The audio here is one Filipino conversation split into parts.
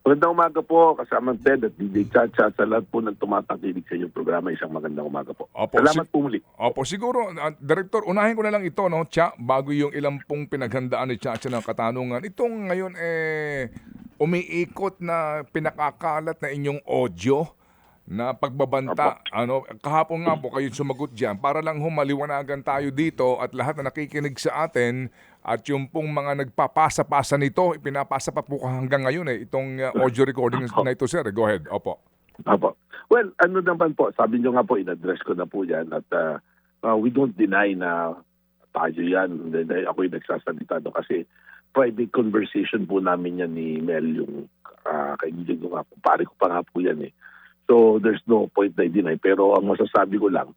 Magandang umaga po, kasama Ted at DJ Chacha sa lahat po ng tumatangkilik sa inyong programa. Isang magandang umaga po. Opo, Salamat po muli. Opo, siguro, Director, unahin ko na lang ito, no, Cha, bago yung ilang pong pinaghandaan ni Chacha ng katanungan. Itong ngayon, umiikot na pinakakalat na inyong audio na pagbabanta. Kahapon nga po kayo sumagot dyan para lang humaliwanagan tayo dito at lahat na nakikinig sa atin at yung pong mga nagpapasa-pasa nito, ipinapasa pa po hanggang ngayon itong audio recording na ito, sir. Go ahead. Opo. Apo. Well, ano naman po, sabi nyo nga po, in-address ko na po yan at we don't deny na tayo yan. Ako yung nagsasalita doon kasi private conversation po namin yan ni Mel, yung kaibigan ko nga po. Pare ko pa nga po yan eh. So there's no point na i-deny. Pero ang masasabi ko lang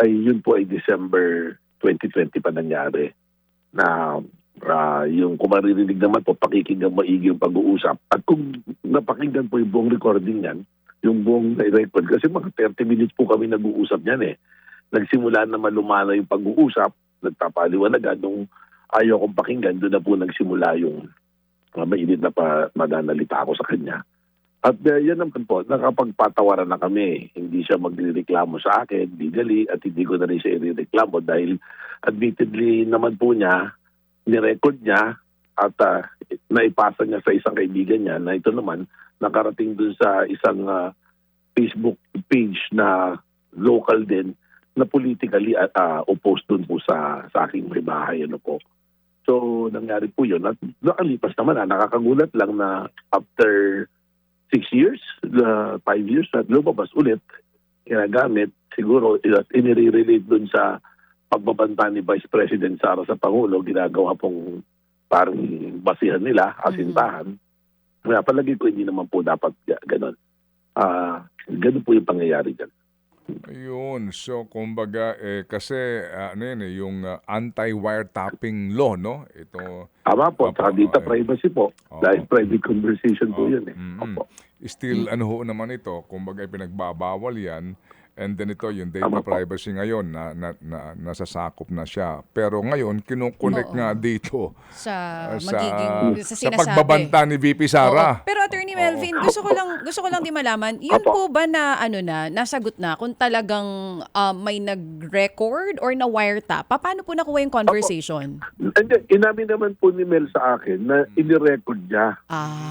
ay yun po ay December 2020 pa nangyari na yung kung maririnig naman po, pakikinggan maigi yung pag-uusap. At kung napakinggan po yung buong recording yan, yung buong record, kasi mga 30 minutes po kami nag-uusap niyan eh. Nagsimula na malumana yung pag-uusap, nagpapaliwanagan, nung ayaw kong pakinggan, doon na po nagsimula yung mainit na madanalita ako sa kanya. At yan naman po, nakapagpatawaran na kami. Hindi siya magrereklamo sa akin, legally, at hindi ko na rin siya irereklamo dahil admittedly naman po niya, nirecord niya at naipasa niya sa isang kaibigan niya na ito naman nakarating dun sa isang Facebook page na local din na politically opposed dun po sa aking may bahay. Ano po. So nangyari po yun. At nakalipas naman nakakagulat lang na after 6 years, 5 years, at lumabas ulit, ginagamit, siguro, inire-relate dun sa pagbabanta ni Vice President Sara sa Pangulo, ginagawa pong parang basihan nila, asintahan. Kaya palagi ko, hindi naman po dapat ganon. Ganon po yung pangyayari dyan. Ayun. So, kumbaga, kasi, yung anti-wiretapping law, no? Ito. Tama po. Saka dito, privacy po. Dahil private conversation po yun eh. Still, naman ito, kumbaga, pinagbabawal yan. And then ito, yung data privacy ngayon, nasasakop na siya. Pero ngayon, kinukonek nga dito sa sa pagbabanta ni VP Sara. Pero Attorney Melvin, gusto ko lang din malaman, yun po ba na nasagot na kung talagang may nag-record or na wiretap? Paano po nakuha yung conversation? Inamin naman po ni Mel sa akin na ini-record niya.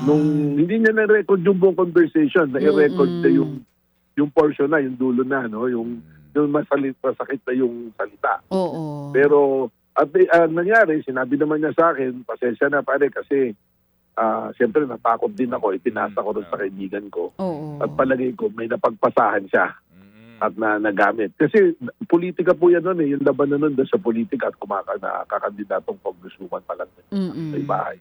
Nung hindi niya na-record yung buong conversation, na-i-record na yung portion na, yung dulo na, no? Yung masakit na yung salita. Oo. Pero at nangyari, sinabi naman niya sa akin, pasensya na pare kasi siyempre natakot din ako, ipinasa ko rin sa kaibigan ko. Oo. At palagay ko may napagpasahan siya at nagamit. Kasi politika po yan nun eh, yung laban na nun sa politika at kakakandidatong paglusuman pa lang sa bahay.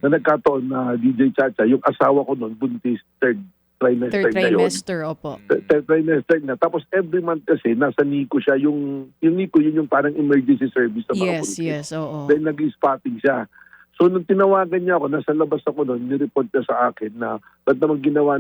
Na nagkataon na DJ Chacha, yung asawa ko nun, buntis, third trimester, opo. Third trimester na. Tapos every month kasi, nasa NICU siya. Yung NICU, yun yung parang emergency service na mga police. Yes, oo. Then nag-spotting siya. So nung tinawagan niya ako, nasa labas ako noon, nireport niya sa akin na ba't naman ginawa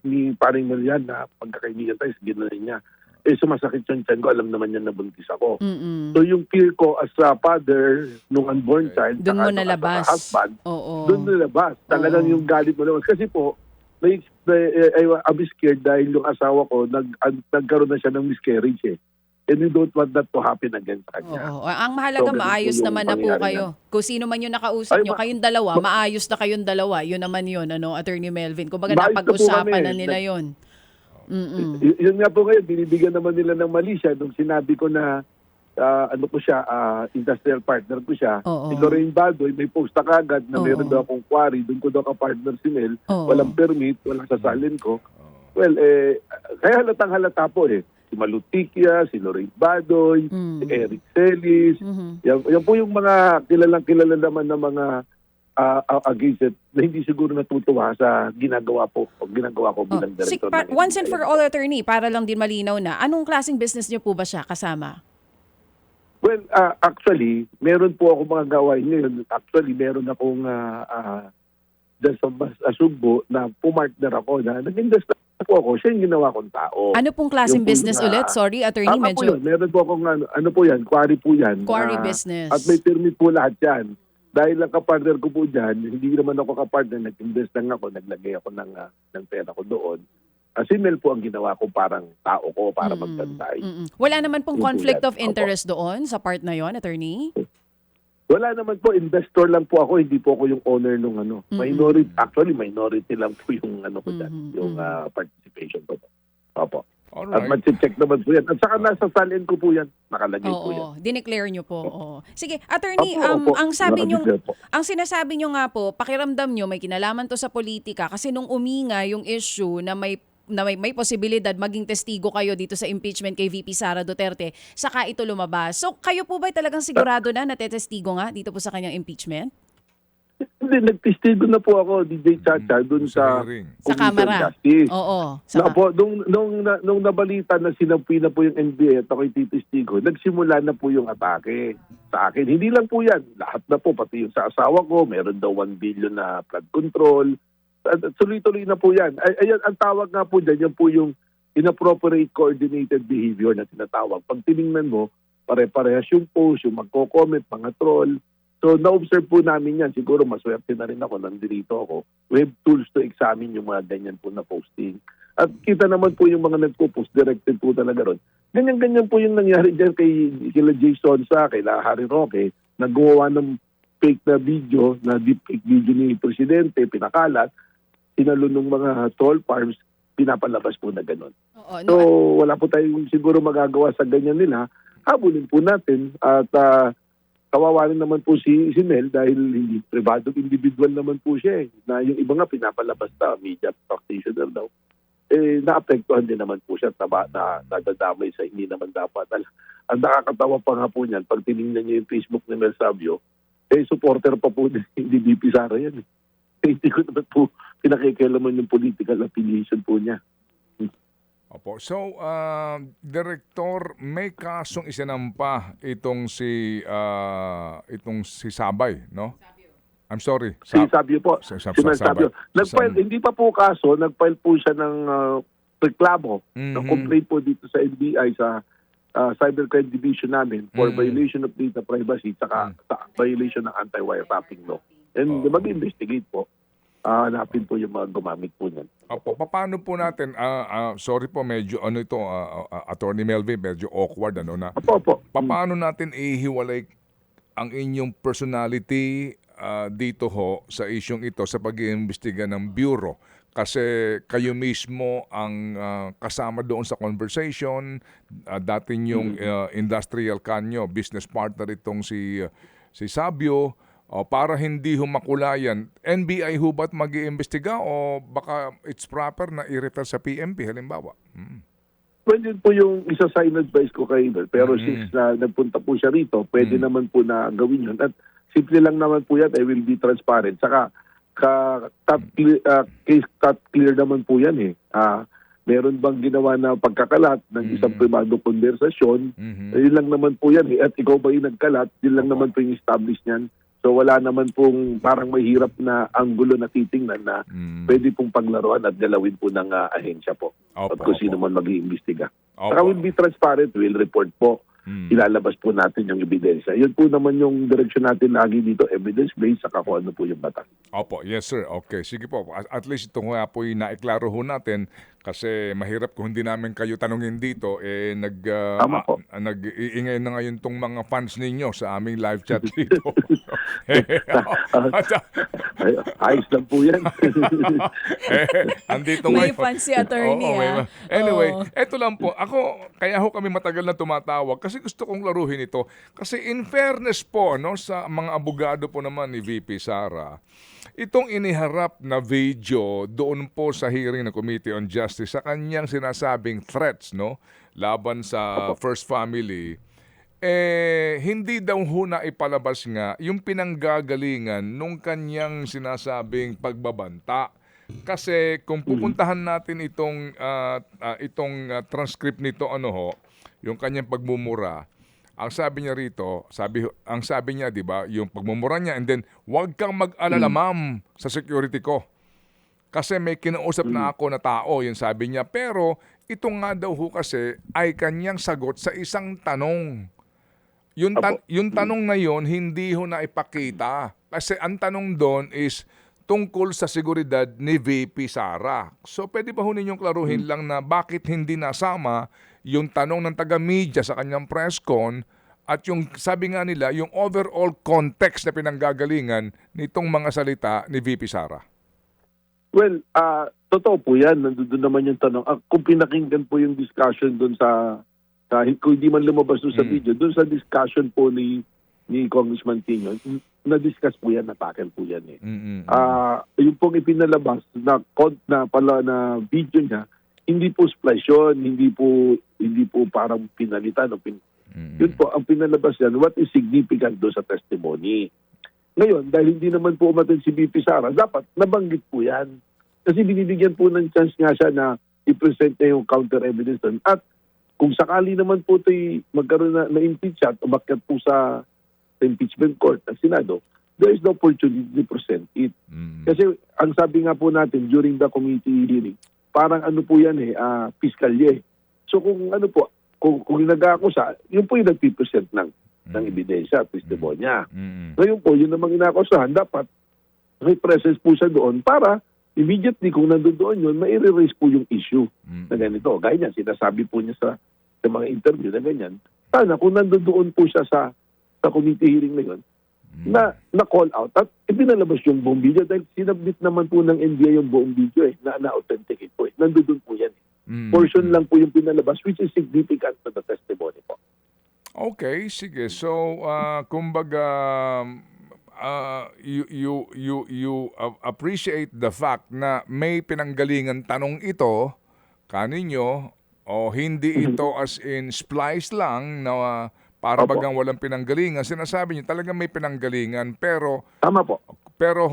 ni paring Marian na pagkakaibigan tayo, ginawa niya. Sumasakit yung tiyan ko, alam naman niya na buntis ako. So yung fear ko as a father, nung unborn child, doon mo nalabas. Husband, oo. doon nalabas. Talagang yung galit mo naman. Kasi po, I'm scared dahil yung asawa ko nagkaroon na siya ng miscarriage eh. And we don't want that to happen again sa kanya. Oo. Ang mahalaga, maayos naman na po kayo. Kung sino man yung nakausap nyo, kayong dalawa, maayos na kayong dalawa. Yun naman yun, Attorney Melvin. Kumbaga napag-usapan na nila yun. Yun nga po ngayon, binibigyan naman nila ng mali siya nung sinabi ko na industrial partner ko siya. Si Lorraine Badoy, may post na kagad na meron daw akong quarry, doon ko daw ka-partner si Mel, walang permit, walang sasalin ko. Well, kaya halatang-halata po eh. Si Malutikia, si Lorraine Badoy, si Eric Celis, yan po yung mga kilalang-kilala naman ng mga against na hindi siguro natutuwa sa ginagawa ko bilang director. Once and for all, attorney, para lang din malinaw na, anong klaseng business niyo po ba siya kasama? Well, actually, meron po ako mga gawain ngayon. Actually, meron akong dyan sa Sugbo na pumartner ako na nag-invest na po ako. Siya yung ginawa kong tao. Ano pong klaseng business ulit? Sorry, attorney, medyo... Meron po akong, ano po yan, quarry po yan. Quarry business. At may permit po lahat yan. dahil ang kapartner ko po dyan, hindi naman ako kapartner, nag-invest lang ako, naglagay ako ng pera ko doon. Si Mel po ang ginawa ko parang tao ko para magbantay. Wala naman pong Yun po conflict yan. of interest doon sa part na yon, attorney? Wala naman po, investor lang po ako, hindi po ako yung owner nung ano. Minority lang po yung ano ko dyan, yung participation ko. Opo. At Alright. mag-check naman po yan. At saka nasa salin ko po yan, nakalagay po yan. Oo, dineclare nyo po. Oo. Sige, attorney, Opo, ang sabi nyo, nakadeclare po. ang sinasabi nyo nga po, pakiramdam nyo may kinalaman to sa politika kasi nung uminga yung issue na may posibilidad maging testigo kayo dito sa impeachment kay VP Sara Duterte, saka ito lumabas. So, kayo po ba talagang sigurado na natetestigo nga dito po sa kanyang impeachment? Hindi, nagtestigo na po ako, DJ Chacha, dun Sa sa hearing. Sa Commission Kamara? Justice. Oo. Na po, nung nabalita na sinapi na po yung NBI at ako'y titistigo, nagsimula na po yung atake sa akin. Hindi lang po yan. Lahat na po, pati yung sa asawa ko, meron daw 1 billion na flood control. Tuloy-tuloy na po yan. Ayan, ang tawag nga po dyan, yan po yung inappropriate coordinated behavior na tinatawag. Pag tinignan mo, pare-parehas yung post, yung magko-comment, mga troll. So, na-observe po namin yan. Siguro maswerte na rin ako, nandito ako. We have tools to examine yung mga ganyan po na posting. At kita naman po yung mga nagpo-post, directed po talaga ron. Ganyan-ganyan po yung nangyari dyan kila Jason sa, kila Harry Roque, nagawa ng fake na video, na deepfake video ni Presidente, pinakalat, sinalo ng mga troll farms, pinapalabas po na gano'n. Oo, So, wala po tayong siguro magagawa sa ganyan nila. Habulin po natin at kawawa rin naman po si Mel dahil hindi privado individual naman po siya na yung iba nga pinapalabas na media practitioner daw. Naapektuhan din naman po siya na nadadamay sa hindi naman dapat. Ang nakakatawa pa nga po niyan, pag tinignan niyo yung Facebook ni Mel Sabio, supporter pa po ni VP Sara yan. Hindi ko naman po pinakikialaman yung political affiliation po niya. Opo. So, Director, may kasong isinampa itong si Sabay, no? I'm sorry. Si Sabio po. Si Mel Sabio. Hindi pa po kaso, nag-file po siya ng reklamo, ng complaint po dito sa NBI sa Cybercrime Division namin for violation of data privacy at violation ng anti-wiretapping law. And mag-investigate po. Hanapin po yung mga gumamit po niyan. Opo, paano po natin, sorry po, medyo Attorney Melvin, medyo awkward, na Opo. paano natin ihiwalay ang inyong personality dito ho sa isyong ito sa pag-iimbestiga ng Bureau? Kasi kayo mismo ang kasama doon sa conversation, dati yung industrial kanyo, business partner itong si Sabio. Para hindi humakulayan, NBI ho ba't mag-iimbestiga o baka it's proper na i-refer sa PNP halimbawa? Well, yun po yung isa sa in-advise ko kay Mel. Pero since nagpunta po siya rito, pwede naman po na gawin yun. At simple lang naman po yan, I will be transparent. Saka case cut clear naman po yan meron bang ginawa na pagkakalat ng isang privado konversasyon? Yun lang naman po yan At ikaw ba yung nagkalat? Yun lang naman po yung establish niyan. So wala naman pong parang mahirap na anggulo na titingnan na pwede pong paglaruan at galawin po ng ahensya po. At kung sino man mag-iimbestiga. Saka we'll be transparent, we'll report po. Ilalabas po natin yung ebidensya. Yun po naman yung direksyon natin lagi dito, evidence-based, saka kung ano po yung batas. Opo, yes sir. Okay, sige po. At least ito nga po yung naiklaro ho natin kasi mahirap kung hindi namin kayo tanungin dito, nag-iingay na ngayon tong mga fans ninyo sa aming live chat dito. Ayos lang po yan. Andito may ngayon. fans si attorney. Anyway, eto lang po. Ako, kaya ho kami matagal na tumatawag kasi gusto kong laruhin ito. Kasi in fairness po, sa mga abogado po naman ni VP Sara, itong iniharap na video doon po sa hearing ng Committee on Justice sa kanyang sinasabing threats, laban sa First Family, hindi daw ho na ipalabas nga yung pinanggagalingan nung kanyang sinasabing pagbabanta. Kasi kung pupuntahan natin itong transcript nito, yung kanyang pagmumura, ang sabi niya rito, ang sabi niya, 'di ba, yung pagmumura niya, and then wag kang mag-alala ma'am sa security ko. Kasi may kinausap na ako na tao, yung sabi niya. Pero ito nga daw ho kasi ay kanyang sagot sa isang tanong. Yung tanong na yon hindi ho na ipakita Kasi ang tanong doon is tungkol sa seguridad ni VP Sara. So pwede ba ho ninyong klaruhin lang na bakit hindi nasama yung tanong ng taga-media sa kanyang press con at yung sabi nga nila, yung overall context na pinanggagalingan nitong mga salita ni VP Sara? Well, totoo po yan. Nandun naman yung tanong. Kung pinakinggan po yung discussion doon kung hindi man lumabas doon sa video, doon sa discussion po ni Congressman Tino, na-discuss po yan, na-tackle po yan eh. Yung pong ipinalabas na video niya, hindi po splice yun, hindi po parang pinalitan. Yun po, ang pinalabas yan, what is significant doon sa testimony. Ngayon, dahil hindi naman po umatin si VP Sara, dapat nabanggit po yan. Kasi binibigyan po ng chance nga siya na i-present niya yung counter evidence doon. At kung sakali naman po ito'y magkaroon na impeach at umakyat po sa impeachment court ng Senado, there is no opportunity to present it. Kasi ang sabi nga po natin during the committee hearing, parang ano po yan piskalye. So kung ano po, kung nag-aakusa, yun po yung nagpipresent ng ebidensya, testimonya. Ngayon po, yun namang inaakusahan, dapat may presence po siya doon para immediately kung nandoon yun, mai-raise po yung issue na ganito. Gaya niyan, sinasabi po niya sa mga interview na ganyan. Sana kung nandoon po siya sa committee hearing na yun, na call out at ipinalabas yung buong video dahil sinabit naman po ng NBI yung buong video na-authenticate po. Nandoon po yan. Portion lang po yung pinalabas which is significant to the testimony po. Okay, sige. So, kumbaga, you appreciate the fact na may pinanggalingan tanong ito kaninyo o hindi ito as in splice lang na para Opo. bagang walang pinanggalingan. Sinasabi niyo talagang may pinanggalingan pero Tama po. pero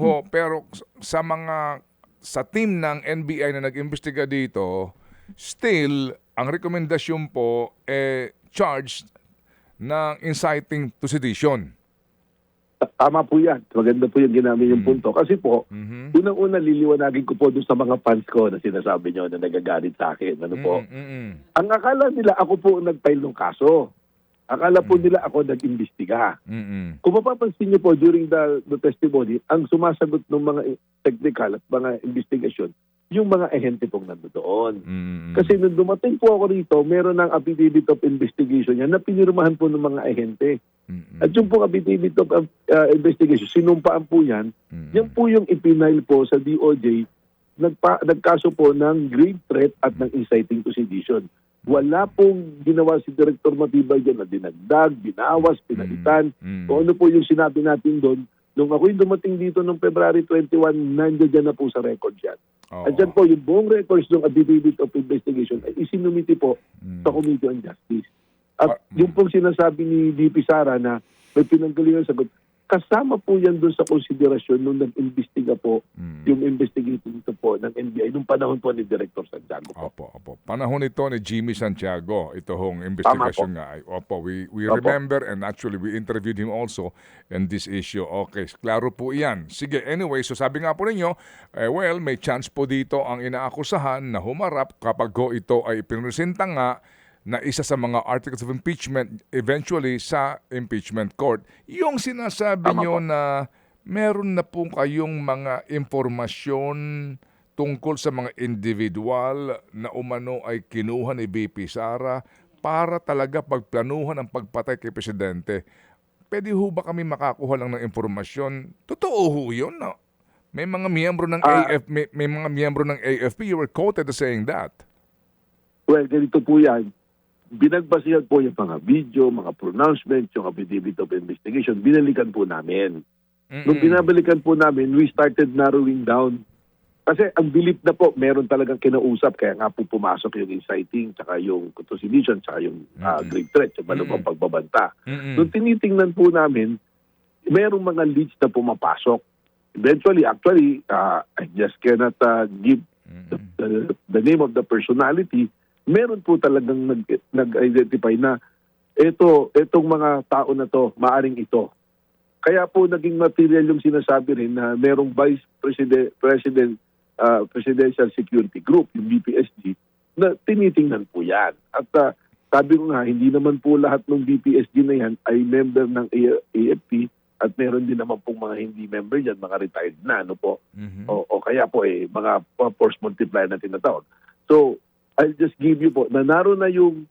sa team ng NBI na nag-imbestiga dito, still ang rekomendasyon po charged ng inciting to sedition. Tama po yan. Maganda po yung ginamit yung punto. Kasi po, unang-una liliwanagin ko po doon sa mga fans ko na sinasabi nyo na nagagalit sa akin. Ano po? Ang akala nila ako po nag-file ng kaso. Akala po nila ako nag-imbestiga. Kung mapapansin niyo po during the testimony, ang sumasagot ng mga technical at mga investigasyon, yung mga ahente pong nandoon. Kasi nung dumating po ako rito, meron ng affidavit of investigation yan na pinirmahan po ng mga ahente. At yung pong affidavit of investigation, sinumpaan po yan, yan po yung ipinail po sa DOJ, nagkaso po ng grave threat at ng inciting to sedition. Wala pong ginawa si Director Matibay dyan na dinagdag, binawas, pinalitan. Kung ano po yung sinabi natin doon, nung ako'y dumating dito noong February 21, nandiyan na po sa record yan. At dyan po, yung buong records ng affidavit of investigation ay isinumiti po sa Committee on Justice. At yung pong sinasabi ni VP Sara na may pinanggalingan sagot, kasama po yan doon sa konsiderasyon nung nag-imbestiga po yung investigating ito po ng NBI nung panahon po ni Director Santiago po. Opo. Panahon ito ni Jimmy Santiago, ito hong investigation nga. Opo, we remember and actually we interviewed him also in this issue. Okay, klaro po yan. Sige, anyway, so sabi nga po ninyo, well, may chance po dito ang inaakusahan na humarap kapag ito ay ipinresenta nga na isa sa mga articles of impeachment eventually sa impeachment court. Yung sinasabi nyo na meron na po kayong mga impormasyon tungkol sa mga individual na umano ay kinuha ni VP Sara para talaga pagplanuhan ang pagpatay kay Presidente. Pwede ho ba kami makakuha lang ng impormasyon? Totoo ho yun, no? May mga miyembro ng may mga miyembro ng AFP, you were quoted as saying that. Well, ganito po yan. Binagbasihan po yung mga video, mga pronouncements, yung affidavit of investigation, binalikan po namin. Nung binabalikan po namin, we started narrowing down. Kasi ang belief na po, meron talagang kinausap, kaya nga po pumasok yung inciting, tsaka yung to sedition, tsaka yung grave threat, tsaka yung pagbabanta. Nung tinitingnan po namin, merong mga leads na pumapasok. Eventually, actually, I just cannot give the name of the personality. Meron po talagang nag-identify na itong mga tao na to, maaring ito. Kaya po naging material yung sinasabi rin na merong Presidential Security Group, yung BPSG, na tinitingnan po yan. At sabi ko nga, hindi naman po lahat ng BPSG na yan ay member ng AFP At meron din naman pong mga hindi member dyan, mga retired na, ano po. Mhm. O kaya po mga force multiplier na tinatawag. So, I'll just give you po, na naroon na yung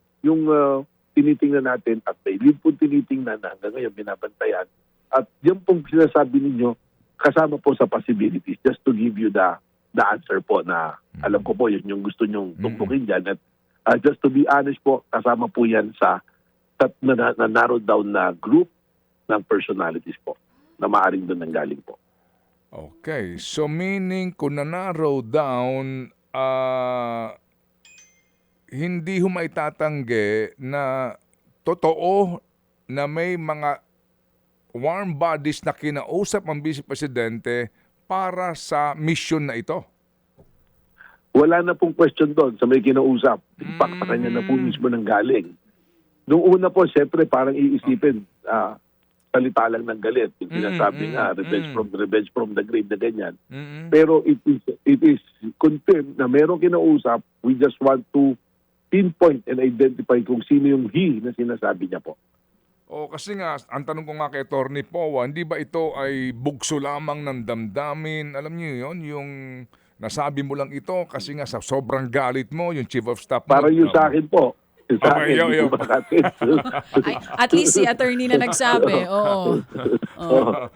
tinitingnan natin at may lead po tinitingnan na hanggang ngayon binabantayan. At yan pong sinasabi ninyo, kasama po sa possibilities, just to give you the answer po na alam ko po yun yung gusto nyong tumpukin dyan. At just to be honest po, kasama po yan sa na narrow down na group ng personalities po na maaaring doon nanggaling po. Okay. So meaning kung na-narrow down, hindi ho maitatanggi na totoo na may mga warm bodies na kinausap ang Vice Presidente para sa mission na ito. Wala na pong question doon sa may kinausap. In fact, sa kanya na po mismo nanggaling. Noong una po, siyempre, parang iisipin, salita lang ng galit. Yung sinasabi nga, revenge from the grave na ganyan. Pero it is confirmed na merong kinausap. We just want to pinpoint and identify kung sino yung he na sinasabi niya po. O kasi nga, ang tanong ko nga kay Atty. Powa, hindi ba ito ay bugso lamang ng damdamin? Alam niyo yon, yung nasabi mo lang ito kasi nga sa sobrang galit mo, yung Chief of Staff mo. Para yung sa akin po. Sa Okay, akin, yo. dito ba natin? Ay, at least si attorney na nagsabi. Oo.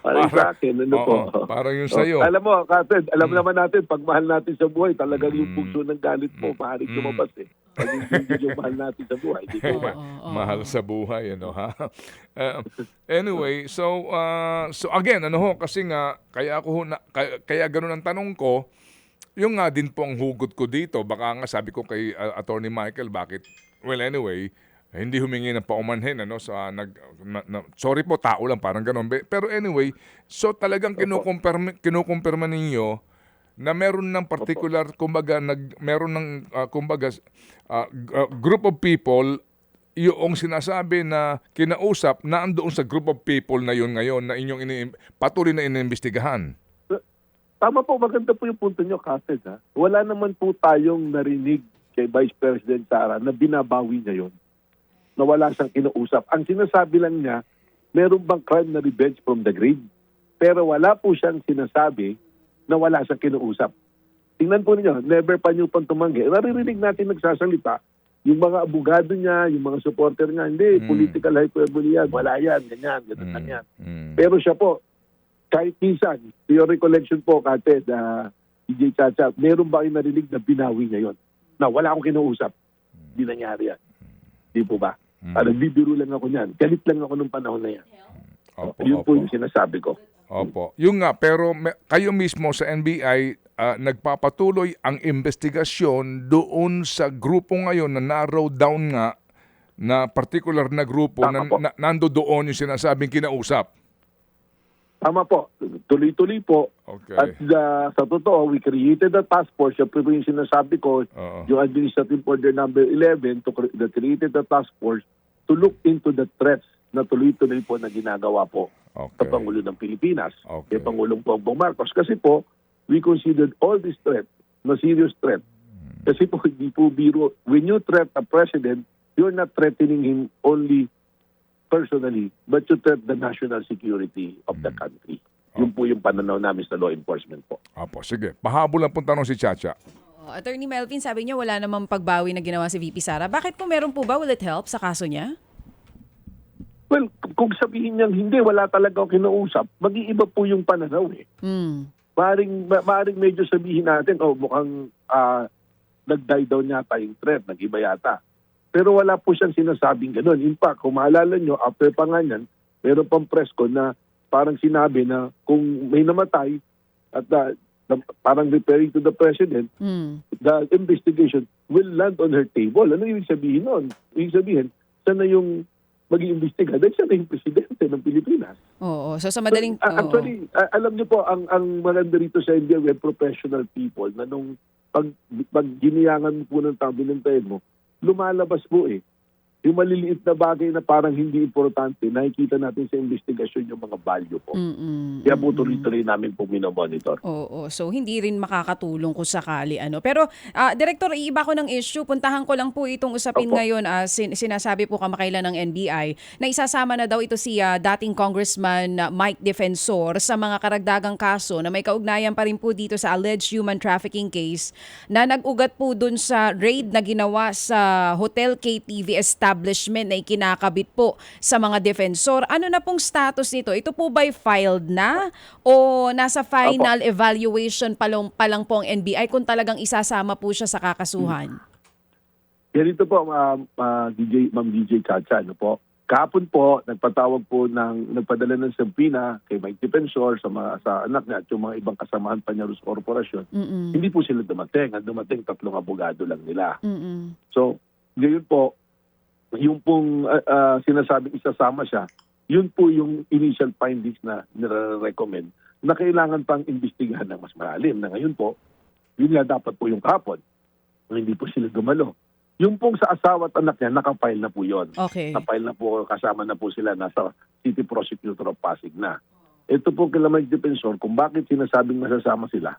Para sa akin, ano po. Parang yung sa'yo. Alam mo, Kapit, alam naman natin, pag mahal natin sa buhay, talagang yung bugso ng galit mo, maaaring lumabas eh. Pag hindi yung mahal natin sa buhay, di ba? Mahal sa buhay, ano ha? Anyway, so again, ano ho, kasi nga, kaya ganun ang tanong ko, yung nga din po ang hugot ko dito, baka nga sabi ko kay Attorney Michael, bakit? Well, anyway, hindi humingi ng paumanhin, ano, sorry po, tao lang, parang ganun. Pero anyway, so talagang kinukumpirma ninyo na meron ng particular, kumbaga, meron ng, group of people, yung sinasabi na kinausap na andoon sa group of people na yun ngayon na inyong patuloy na inimbestigahan. Tama po, maganda po yung punto nyo, Kapit. Wala naman po tayong narinig kay Vice President Sara na binabawi niya yun, na wala siyang kinausap. Ang sinasabi lang niya, meron bang crime na revenge from the grave? Pero wala po siyang sinasabi na wala siyang kinausap. Tingnan po ninyo, never pa niyo pang tumanggi. Naririnig natin nagsasalita, yung mga abogado niya, yung mga supporter niya, hindi, political hyperbole yan, wala yan, ganyan, ganun lang yan. Pero siya po, kahit minsan, your recollection po, Kate, DJ Chacha, meron ba kayo narinig na binawi niya yon? Na wala akong kinausap. Hindi nangyari yan. Di po ba? Nagbibiro lang ako niyan. Galit lang ako nung panahon na yan. Yun po yung sinasabi ko. Opo. Yung nga, pero kayo mismo sa NBI, nagpapatuloy ang investigasyon doon sa grupo ngayon na narrow down nga na particular na grupo na nando doon yung sinasabing kinausap. Tama po. Tuloy-tuloy po. Okay. At sa totoo, we created a task force. Siyempre po yung sinasabi ko, yung Administrative Order number 11, that created a task force to look into the threats na tuloy-tuloy po na ginagawa po sa Pangulo ng Pilipinas, kay Pangulong Bongbong Marcos. Kasi po, we considered all these threats na serious threat. Kasi po, hindi po biro. When you threat a president, you're not threatening him only personally, but to threat the national security of the country. Yun po yung pananaw namin sa law enforcement po. Apo, sige. Pahabol lang pong tanong si Chacha. Attorney Melvin, sabi niya wala namang pagbawi na ginawa si VP Sara. Bakit po meron po ba? Will it help sa kaso niya? Well, kung sabihin niyang hindi, wala talaga ako kinausap, mag-iiba po yung pananaw eh. Maaring medyo sabihin natin, mukhang nag-die down yata yung threat, nag-iba yata. Pero wala po siyang sinasabing gano'n. In fact, kung maalala nyo, after pa nga yan, meron pang press con na parang sinabi na kung may namatay at parang referring to the president, the investigation will land on her table. Ano ibig sabihin nun? Ibig sabihin, sana yung mag-iimbestiga dahil siya na yung presidente ng Pilipinas. Oo. So sa madaling... Actually, alam niyo po, ang maganda rito sa India, we have professional people na nung pag giniyangan mo po ng tao, binantayan mo, lumalabas po eh. yung maliliit na bagay na parang hindi importante, nakikita natin sa investigasyon yung mga value po. Kaya po tuloy-tuloy namin po minomonitor. Oo. So, hindi rin makakatulong kung sakali. Pero, Director, iiba ko ng issue. Puntahan ko lang po itong usapin Opo. ngayon. Sinasabi po kamakailan ng NBI na isasama na daw ito si dating Congressman Mike Defensor sa mga karagdagang kaso na may kaugnayan pa rin po dito sa alleged human trafficking case na nag-ugat po dun sa raid na ginawa sa Hotel KTV establishment na ikinakabit po sa mga defensor. Ano na pong status nito? Ito po ba'y filed na o nasa final evaluation pa lang po ang NBI kung talagang isasama po siya sa kakasuhan? Ganito po, Ma'am DJ Chacha, ano po. Kahapon po, nagpadala ng subpoena kay Mike Defensor sa anak niya at yung mga ibang kasamahan pa niya sa korporasyon. Hindi po sila dumating. Ang dumating, 3 abogado lang nila. So, ngayon po, yung pong sinasabing isasama siya, yun po yung initial findings na nire-recommend na kailangan pang imbestigahan ng mas malalim. Na ngayon po, yun nga dapat po yung kahapon. Hindi po sila dumalo. Yung pong sa asawa at anak niya, nakafile na po yun. Okay. Nakafile na po, kasama na po sila, nasa City Prosecutor of Pasig na. Ito po kay Mike Defensor, kung bakit sinasabing masasama sila.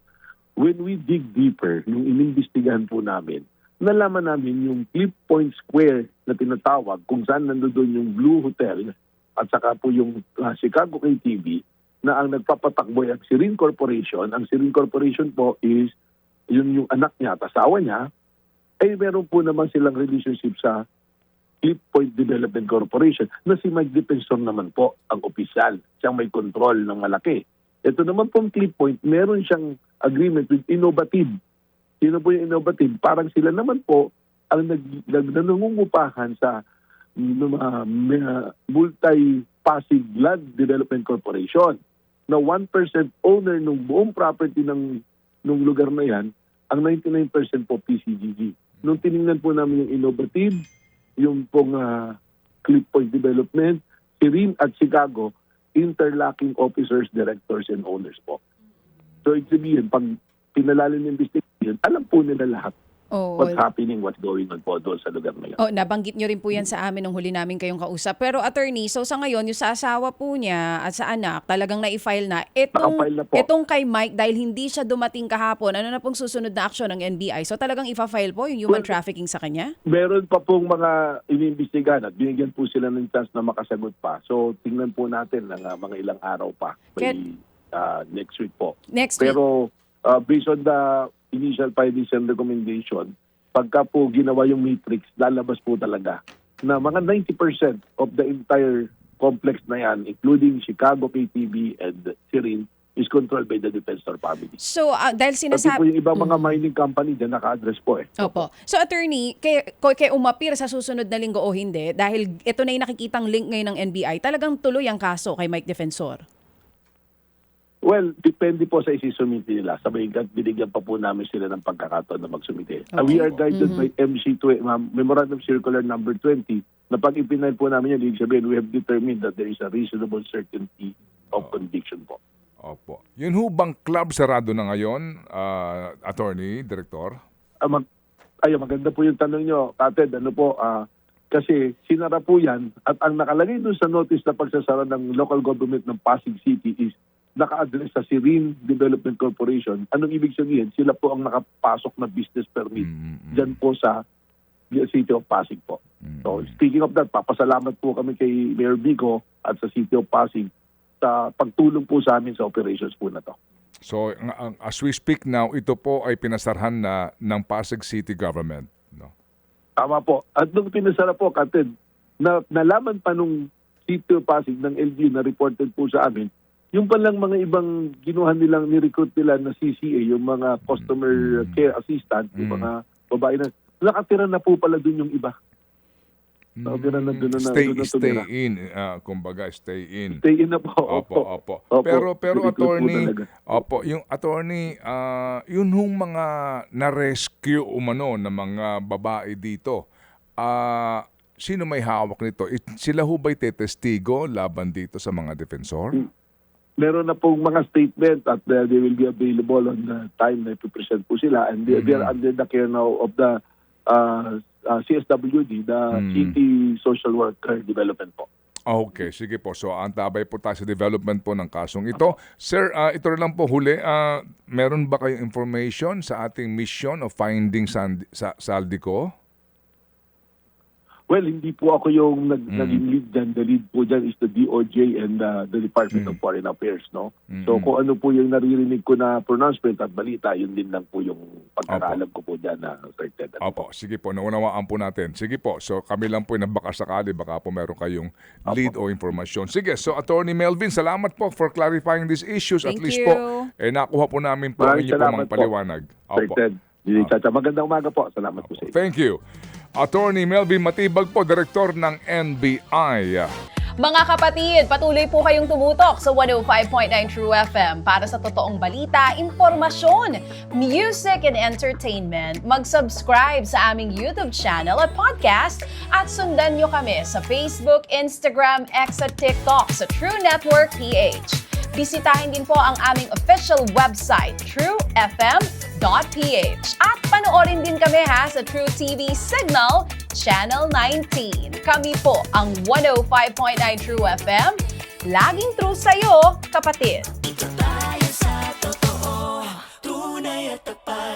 When we dig deeper, yung inimbestigahan po namin, nalaman namin yung Clip Point Square na tinatawag kung saan nandoon yung Blue Hotel at saka po yung Chicago KTV na ang nagpapatakbo ay ang Sirin Corporation. Ang Sirin Corporation po is yung anak niya at asawa niya, ay meron po naman silang relationship sa Clip Point Development Corporation na si Mike Defensor naman po ang opisyal. Siyang may control ng malaki. Ito naman pong Clip Point, meron siyang agreement with Innovative. Sino po yung Innovative? Parang sila naman po ang nangungupahan sa multi-Pasig Land Development Corporation na 1% owner ng buong property ng lugar na yan, ang 99% po PCGG. Nung tiningnan po namin yung Innovative, yung pong Clip Point Development, Sirin at Chicago, interlocking officers, directors, and owners po. So, ibig sabihin, pag pinalalim ng investigation, alam po nila lahat what's happening, what's going on po doon sa lugar na yan. Nabanggit nyo rin po yan sa amin nung huli namin kayong kausap. Pero attorney, so sa ngayon, yung sa asawa po niya at sa anak, talagang na-file na. Nakafile na po. Itong kay Mike, dahil hindi siya dumating kahapon, ano na pong susunod na aksyon ng NBI? So talagang ifa-file po yung human trafficking sa kanya? Meron pa pong mga inimbestigahan at binigyan po sila ng chance na makasagot pa. So tingnan po natin ng mga ilang araw pa. Next week po. Pero based on the initial findings and recommendation, pagka po ginawa yung matrix, lalabas po talaga na mga 90% of the entire complex na yan, including Chicago KTV and Sirin, is controlled by the Defensor family. So, dahil Pati po yung ibang mga mining company dyan naka-address po eh. Opo. So, attorney, kay umapir sa susunod na linggo o hindi, dahil ito na yung nakikitang link ngayon ng NBI, talagang tuloy ang kaso kay Mike Defensor? Well, depende po sa isisumite nila. Sabay binigyan pa po namin sila ng pagkakataon na magsumite. Okay. We are guided by MC2, Memorandum Circular number 20, na pag ipinay po namin yan, ibig sabihin, we have determined that there is a reasonable certainty of conviction po. Opo. Yun ho bang club sarado na ngayon, attorney, director? Maganda po yung tanong nyo, Kated. Kasi sinara po yan at ang nakalagay doon sa notice na pagsasara ng local government ng Pasig City is naka-address sa Sirin Development Corporation. Anong ibig sabihin? Sila po ang nakapasok na business permit dyan po sa City of Pasig po. So speaking of that, papasalamat po kami kay Mayor Vico at sa City of Pasig sa pagtulong po sa amin sa operations po na to. So as we speak now, ito po ay pinasarhan na ng Pasig City Government. No? Tama po. At nung pinasara po, Kated, nalaman pa nung City of Pasig ng LGU na reported po sa amin, yung palang mga ibang ginuhan nilang ni-recruit nila na CCA, yung mga customer care assistant, yung mga babae na, nakatira na po pala dun yung iba. Nakatira na dun Stay in. Kumbaga, stay in. Stay in na po. Opo. Pero attorney, yung attorney, yun hong mga na-rescue umano ng mga babae dito, sino may hawak nito? Sila ho ba'y tetestigo laban dito sa mga defensor? Meron na pong mga statement at they will be available on the time na ipipresent po sila and they are under the care now of the CSWD, the City Social Worker Development po. Okay, sige po. So, antabay po tayo sa development po ng kasong ito. Sir, ito rin lang po huli. Meron ba kayong information sa ating mission of finding Saldico? Well, hindi po ako yung naging lead dyan. The lead po dyan is the DOJ and the Department of Foreign Affairs, no? So kung ano po yung naririnig ko na pronouncement at balita, yun din lang po yung pagkakaalam ko po dyan na Sir Ted. Opo, sige po. Naunawaan po natin. Sige po. So kami lang po yung baka sakali, baka po meron kayong lead o informasyon. Sige, so Attorney Melvin, salamat po for clarifying these issues. At Thank least you. po, nakuha po namin po ang Maraming inyo po salamat mga paliwanag. Sir Opo. Ted. Magandang umaga po. Salamat po sa inyo. Thank you. Attorney Melvin Matibag po, Direktor ng NBI. Mga kapatid, patuloy po kayong tumutok sa 105.9 True FM para sa totoong balita, impormasyon, music and entertainment. Mag-subscribe sa aming YouTube channel at podcast at sundan nyo kami sa Facebook, Instagram, X at TikTok sa True Network PH. Bisitahin din po ang aming official website, truefm.ph. At panoorin din kami sa True TV Signal, Channel 19. Kami po ang 105.9 True FM. Laging true sa'yo, kapatid. Dito tayo sa totoo, tunay at tapat.